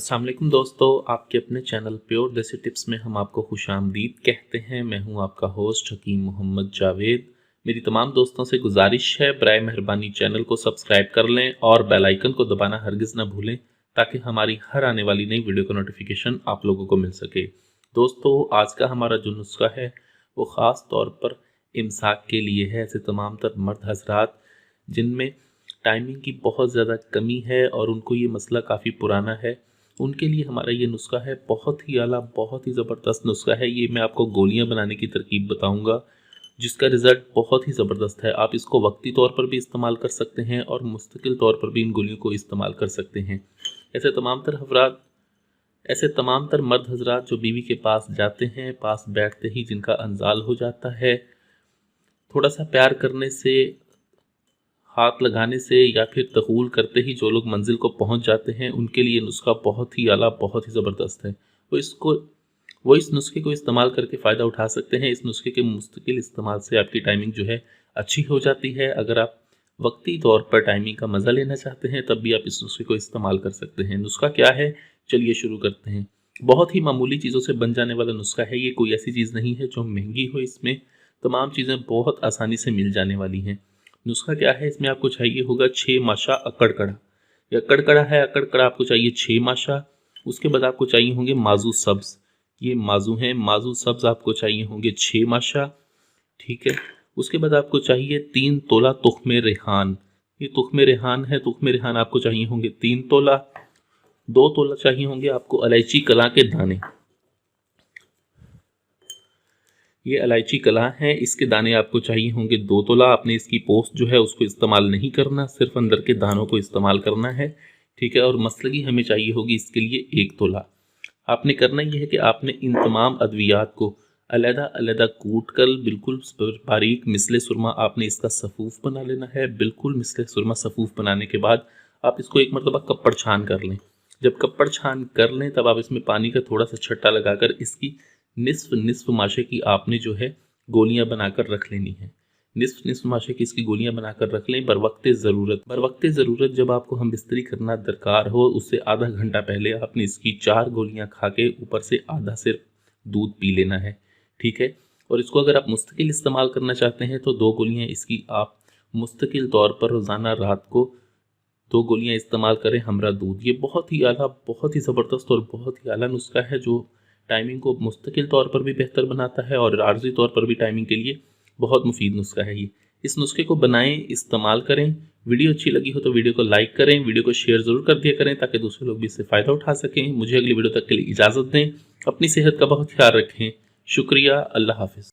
अस्सलाम वालेकुम दोस्तों, आपके अपने चैनल प्योर देसी टिप्स में हम आपको खुशामदीद कहते हैं। मैं हूं आपका होस्ट हकीम मोहम्मद जावेद। मेरी तमाम दोस्तों से गुजारिश है, बराए मेहरबानी चैनल को सब्सक्राइब कर लें और बेल आइकन को दबाना हरगिज़ ना भूलें, ताकि हमारी हर आने वाली नई वीडियो का नोटिफिकेशन आप लोगों को मिल सके। दोस्तों, आज का हमारा जो नुस्खा है वो ख़ास तौर पर इमसाक के लिए है। ऐसे तमाम तर मर्द हजरात जिनमें टाइमिंग की बहुत ज़्यादा कमी है और उनको ये मसला काफ़ी पुराना है, उनके लिए हमारा ये नुस्खा है। बहुत ही आला, बहुत ही ज़बरदस्त नुस्खा है ये। मैं आपको गोलियां बनाने की तरकीब बताऊंगा जिसका रिज़ल्ट बहुत ही ज़बरदस्त है। आप इसको वक्ती तौर पर भी इस्तेमाल कर सकते हैं और मुस्तकिल तौर पर भी इन गोलियों को इस्तेमाल कर सकते हैं। ऐसे तमाम तर अफराद, ऐसे तमाम तर मर्द हजरात जो बीवी के पास जाते हैं, पास बैठते ही जिनका अंजाल हो जाता है, थोड़ा सा प्यार करने से, हाथ लगाने से या फिर दखूल करते ही जो लोग मंजिल को पहुंच जाते हैं, उनके लिए नुस्खा बहुत ही आला, बहुत ही ज़बरदस्त है। वो इस नुस्खे को इस्तेमाल करके फ़ायदा उठा सकते हैं। इस नुस्खे के मुस्तकिल इस्तेमाल से आपकी टाइमिंग जो है अच्छी हो जाती है। अगर आप वक्ती तौर पर टाइमिंग का मज़ा लेना चाहते हैं तब भी आप इस नुस्खे को इस्तेमाल कर सकते हैं। नुस्खा क्या है, चलिए शुरू करते हैं। बहुत ही मामूली चीज़ों से बन जाने वाला नुस्खा है ये। कोई ऐसी चीज़ नहीं है जो महंगी हो। इसमें तमाम चीज़ें बहुत आसानी से मिल जाने वाली हैं। नुस्खा क्या है, इसमें आपको चाहिए होगा 6 माशा अकड़कड़ा। या अकड़कड़ा है, अकड़कड़ा आपको चाहिए 6 माशा। उसके बाद आपको चाहिए होंगे माजू सब्ज़, ये माजू हैं, माजू सब्ज़ आपको चाहिए होंगे 6 माशा। ठीक है। उसके बाद आपको चाहिए 3 तोला तुख्मे रेहान। ये तुख्मे रेहान है, तुख्मे रेहान आपको चाहिए होंगे 3 तोला। 2 तोला चाहिए होंगे आपको इलायची कला के दाने। ये इलायची कला है, इसके दाने आपको चाहिए होंगे 2 तोला। आपने इसकी पोस्ट जो है उसको इस्तेमाल नहीं करना, सिर्फ अंदर के दानों को इस्तेमाल करना है। ठीक है। और मसलगी हमें चाहिए होगी इसके लिए 1 तोला। आपने करना ये है कि आपने इन तमाम अद्वियात को अलहदा अलहदा कूट कर बिल्कुल बारीक मिसले सुरमा आपने इसका सफ़ूफ बना लेना है। बिल्कुल मिसले सुरमा सफ़ूफ बनाने के बाद आप इसको एक मरतबा कप्पड़ छान कर लें। जब कप्पड़ छान कर लें तब आप इसमें पानी का थोड़ा सा छट्टा लगाकर इसकी निस्फ निस्फ माशे की आपने जो है गोलियां बनाकर रख लेनी है। निस्फ निस्फ माशे की इसकी गोलियां बनाकर रख लें। बर वक्त ज़रूरत जब आपको हम बिस्तरी करना दरकार हो, उससे आधा घंटा पहले आपने इसकी 4 गोलियां खा के ऊपर से आधा सिर्फ दूध पी लेना है। ठीक है। और इसको अगर आप मुस्तकिल इस्तेमाल करना चाहते हैं तो 2 गोलियां इसकी आप मुस्तकिल तौर पर रोज़ाना रात को 2 गोलियां इस्तेमाल करें हमरा दूध। ये बहुत ही आला, बहुत ही ज़बरदस्त और बहुत ही आला नुस्खा है जो टाइमिंग को मुस्तकिल तौर पर भी बेहतर बनाता है और आर्जी तौर पर भी टाइमिंग के लिए बहुत मुफीद नुस्खा है ये। इस नुस्खे को बनाएं, इस्तेमाल करें। वीडियो अच्छी लगी हो तो वीडियो को लाइक करें, वीडियो को शेयर ज़रूर कर दिया करें ताकि दूसरे लोग भी इससे फ़ायदा उठा सकें। मुझे अगली वीडियो तक के लिए इजाज़त दें। अपनी सेहत का बहुत ख्याल रखें। शुक्रिया। अल्लाह हाफिज़।